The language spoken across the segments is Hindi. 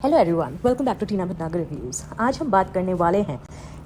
Hello everyone, welcome back to Tina Bhatnagar reviews. आज हम बात करने वाले हैं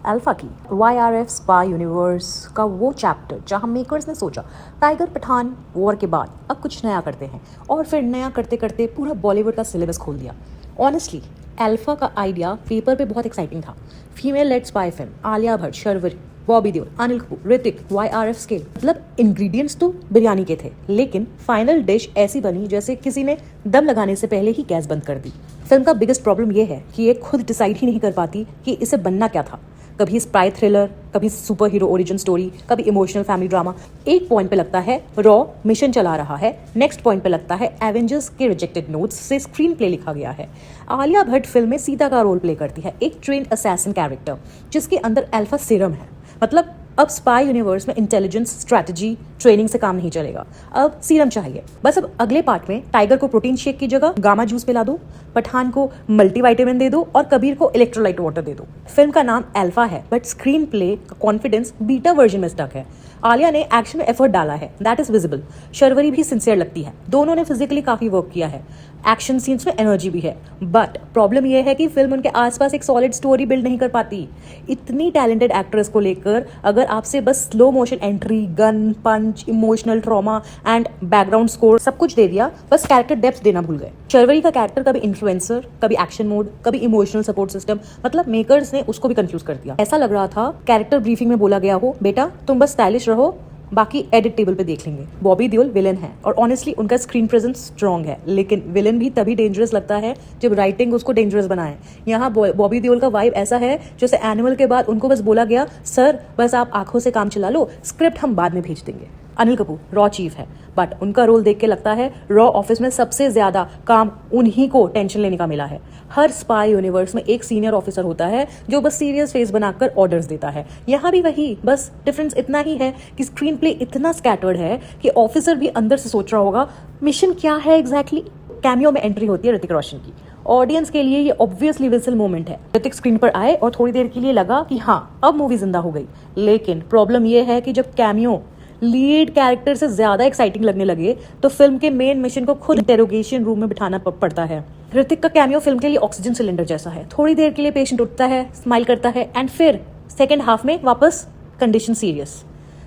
अल्फा की YRF स्पाई यूनिवर्स का वो चैप्टर जहां मेकर्स ने सोचा टाइगर पठान वॉर के बाद अब कुछ नया करते हैं और फिर नया करते करते पूरा बॉलीवुड का सिलेबस खोल दिया। ऑनेस्टली अल्फा का आइडिया पेपर पे बहुत एक्साइटिंग था। Female lead spy film, Alia Bhatt, Sharvari, Bobby Deol, Anil Kapoor, Hrithik, YRF scale, मतलब इंग्रेडिएंट्स तो बिरयानी के थे, लेकिन फाइनल डिश ऐसी बनी जैसे किसी ने दम लगाने से पहले ही गैस बंद कर दी। फिल्म का बिगेस्ट प्रॉब्लम ये है कि ये खुद डिसाइड ही नहीं कर पाती कि इसे बनना क्या था। कभी स्पाई थ्रिलर, कभी सुपर हीरो ओरिजिन स्टोरी, कभी इमोशनल फैमिली ड्रामा। एक पॉइंट पे लगता है रॉ मिशन चला रहा है, नेक्स्ट पॉइंट पे लगता है एवेंजर्स के रिजेक्टेड नोट्स से स्क्रीन प्ले लिखा गया है। आलिया भट्ट फिल्म में सीता का रोल प्ले करती है, एक ट्रेंड असैसिन कैरेक्टर जिसके अंदर अल्फा सीरम है। मतलब अब स्पाई यूनिवर्स में इंटेलिजेंस, स्ट्रैटेजी, ट्रेनिंग से काम नहीं चलेगा, अब सीरम चाहिए। बस अब अगले पार्ट में टाइगर को प्रोटीन शेक की जगह गामा जूस पिला दो, पठान को मल्टीविटामिन दे दो और कबीर को इलेक्ट्रोलाइट वाटर दे दो। फिल्म का नाम अल्फा है बट स्क्रीन प्ले का कॉन्फिडेंस बीटा वर्जन में स्टक है। आलिया ने एक्शन में एफर्ट डाला है, दैट इज विजिबल। शर्वरी भी सिंसियर लगती है, दोनों ने फिजिकली काफी वर्क किया है, एक्शन सीन्स में एनर्जी भी है। बट प्रॉब्लम यह है कि फिल्म उनके आसपास एक सॉलिड स्टोरी बिल्ड नहीं कर पाती। इतनी टैलेंटेड एक्ट्रेस को लेकर अगर आपसे बस slow motion entry, gun, punch, emotional trauma and background score सब कुछ दे दिया, बस कैरेक्टर डेप्थ देना भूल गए। शर्वरी का कैरेक्टर कभी इन्फ्लुएंसर, कभी एक्शन मोड, कभी इमोशनल सपोर्ट सिस्टम, मतलब मेकर्स ने उसको भी कंफ्यूज कर दिया। ऐसा लग रहा था कैरेक्टर ब्रीफिंग में बोला गया हो, बेटा तुम बस स्टाइलिश रहो, बाकी एडिट टेबल पे देख लेंगे। बॉबी देओल विलन है और ऑनेस्टली उनका स्क्रीन प्रेजेंस स्ट्रॉन्ग है, लेकिन विलन भी तभी डेंजरस लगता है जब राइटिंग उसको डेंजरस बनाए। यहाँ बॉबी देओल का वाइब ऐसा है जैसे एनिमल के बाद उनको बस बोला गया, सर बस आप आंखों से काम चला लो, स्क्रिप्ट हम बाद में भेज देंगे। अनिल कपूर रॉ चीफ है, बट उनका रोल देख के लगता है रॉ ऑफिस में सबसे ज्यादा काम उन्हीं को टेंशन लेने का मिला है। हर स्पाई यूनिवर्स में एक सीनियर ऑफिसर होता है जो बस सीरियस फेस बनाकर ऑर्डर्स देता है। यहाँ भी वही, बस डिफरेंस इतना ही है कि स्क्रीन प्ले इतना स्कैटर्ड है कि ऑफिसर भी अंदर से सोच रहा होगा मिशन क्या है एग्जैक्टली। कैमियो में एंट्री होती है ऋतिक रोशन की। ऑडियंस के लिए ये ऑब्वियसली विजिल मोमेंट है। ऋतिक स्क्रीन पर आए और थोड़ी देर के लिए लगा कि हाँ अब मूवी जिंदा हो गई, लेकिन प्रॉब्लम ये है कि जब कैमियो लीड कैरेक्टर से ज्यादा एक्साइटिंग लगने लगे तो फिल्म के मेन मिशन को खुद इंटेरोगेशन रूम में बिठाना पड़ता है। ऋतिक का कैमियो फिल्म के लिए ऑक्सीजन सिलेंडर जैसा है, थोड़ी देर के लिए पेशेंट उठता है, स्माइल करता है एंड फिर सेकेंड हाफ में वापस कंडीशन सीरियस।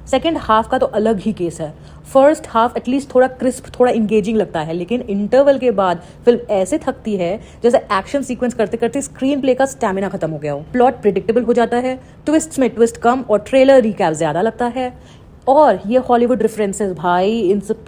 सेकेंड हाफ का तो अलग ही केस है। फर्स्ट हाफ एटलीस्ट थोड़ा क्रिस्प, थोड़ा इंगेजिंग लगता है, लेकिन इंटरवल के बाद फिल्म ऐसे थकती है जैसे एक्शन सीक्वेंस करते करते स्क्रीन प्ले का स्टैमिना खत्म हो गया हो। प्लॉट प्रिडिक्टेबल हो जाता है, ट्विस्ट में ट्विस्ट कम और ट्रेलर रिकैप ज्यादा लगता है। और ये हॉलीवुड रेफरेंसेस भाई,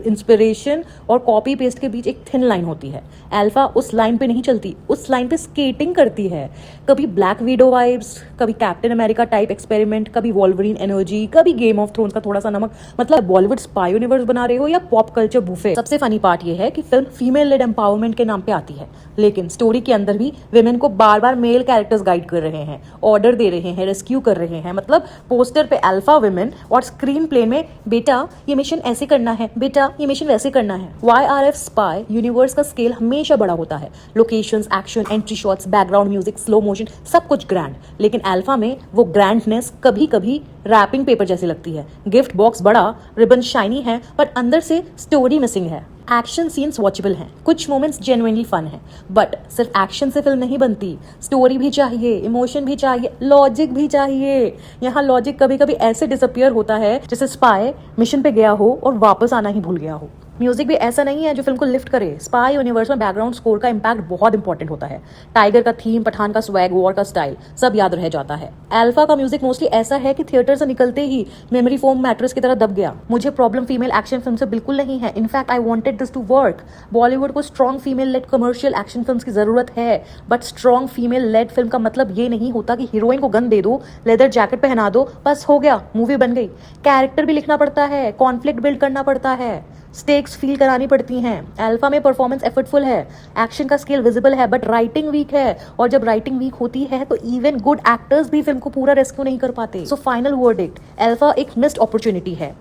इंस्पिरेशन और कॉपी पेस्ट के बीच एक थिन लाइन होती है। अल्फा उस लाइन पे नहीं चलती, उस लाइन पे स्केटिंग करती है। कभी ब्लैक विडो वाइब्स, कभी कैप्टन अमेरिका टाइप एक्सपेरिमेंट, कभी वॉल्वरीन एनर्जी, कभी गेम ऑफ थ्रोन्स का थोड़ा सा नमक। मतलब बॉलीवुड स्पाई यूनिवर्स बना रहे हो या पॉप कल्चर बुफे। सबसे फनी पार्ट ये है कि फिल्म फीमेल लेड एम्पावरमेंट के नाम पे आती है, लेकिन स्टोरी के अंदर भी विमेन को बार बार मेल कैरेक्टर्स गाइड कर रहे हैं, ऑर्डर दे रहे हैं, रेस्क्यू कर रहे हैं। मतलब पोस्टर पे अल्फा विमेन और स्क्रीन प्ले में बेटा ये मिशन ऐसे करना है, बेटा ये मिशन वैसे करना है। YRF स्पाई यूनिवर्स का स्केल हमेशा बड़ा होता है। Locations, action, entry shots, background music, slow motion, सब कुछ ग्रैंड। लेकिन अल्फा में वो ग्रैंडनेस कभी कभी रैपिंग पेपर जैसी लगती है। गिफ्ट बॉक्स बड़ा, रिबन शाइनी है, पर अंदर से स्टोरी मिसिंग है। एक्शन सीन्स वॉचेबल हैं, कुछ मोमेंट्स जेन्युइनली फन है, बट सिर्फ एक्शन से फिल्म नहीं बनती। स्टोरी भी चाहिए, इमोशन भी चाहिए, लॉजिक भी चाहिए। यहाँ लॉजिक कभी कभी ऐसे डिसअपियर होता है जैसे स्पाई मिशन पे गया हो और वापस आना ही भूल गया हो। म्यूजिक भी ऐसा नहीं है जो फिल्म को लिफ्ट करे। स्पाई यूनिवर्स में बैकग्राउंड स्कोर का इम्पैक्ट बहुत इंपॉर्टेंट होता है। टाइगर का थीम, पठान का स्वैग, वॉर का स्टाइल, सब याद रह जाता है। अल्फा का म्यूजिक मोस्टली ऐसा है कि थिएटर से निकलते ही मेमोरी फोम मैट्रेस की तरह दब गया। मुझे प्रॉब्लम फीमेल एक्शन फिल्म से बिल्कुल नहीं है, in fact I wanted this to work. Bollywood को strong female led commercial action film की जरूरत है, but strong female led film का मतलब ये नहीं होता कि हीरोइन को गन दे दो, लेदर जैकेट पहना दो, बस हो गया, मूवी बन गई। कैरेक्टर भी लिखना पड़ता है, कॉन्फ्लिक्ट बिल्ड करना पड़ता है, स्टेक्स फील करानी पड़ती हैं। अल्फा में परफॉर्मेंस एफर्टफुल है, एक्शन का स्केल विजिबल है, बट राइटिंग वीक है, और जब राइटिंग वीक होती है तो इवन गुड एक्टर्स भी फिल्म को पूरा रेस्क्यू नहीं कर पाते। सो फाइनल वर्डिक्ट, अल्फा एक मिस्ड अपॉर्चुनिटी है।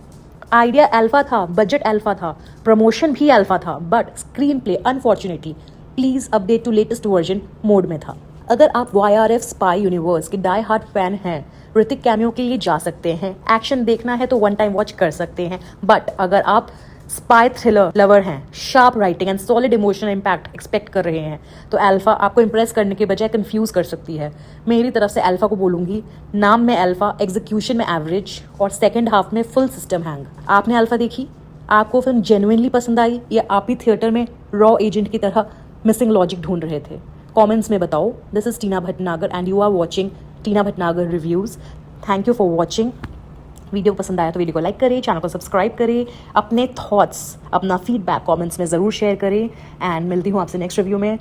आइडिया अल्फा था, बजट अल्फा था, प्रमोशन भी अल्फा था, but screenplay unfortunately please update to latest version mode में था। अगर आप YRF स्पाई यूनिवर्स के डाई हार्ट फैन हैं, ऋतिक कैमियो के लिए जा सकते हैं। एक्शन देखना है तो वन टाइम वॉच कर सकते हैं, बट अगर आप स्पाई थ्रिलर लवर हैं, sharp writing and solid emotional impact expect कर रहे हैं तो अल्फा आपको इंप्रेस करने के बजाय कंफ्यूज कर सकती है। मेरी तरफ से अल्फा को बोलूंगी, नाम में अल्फा, एग्जीक्यूशन में एवरेज और सेकेंड हाफ में फुल सिस्टम हैंग। आपने अल्फा देखी? आपको फिल्म जेन्युइनली पसंद आई या आप ही थिएटर में रॉ एजेंट की तरह मिसिंग लॉजिक ढूंढ रहे थे? कमेंट्स में बताओ। This is Tina Bhatnagar and you are watching Tina Bhatnagar reviews. Thank you for watching. Video पसंद आया तो वीडियो को लाइक करें, चैनल को सब्सक्राइब करें, अपने थॉट्स, अपना फीडबैक कमेंट्स में ज़रूर शेयर करें एंड मिलती हूँ आपसे नेक्स्ट रिव्यू में।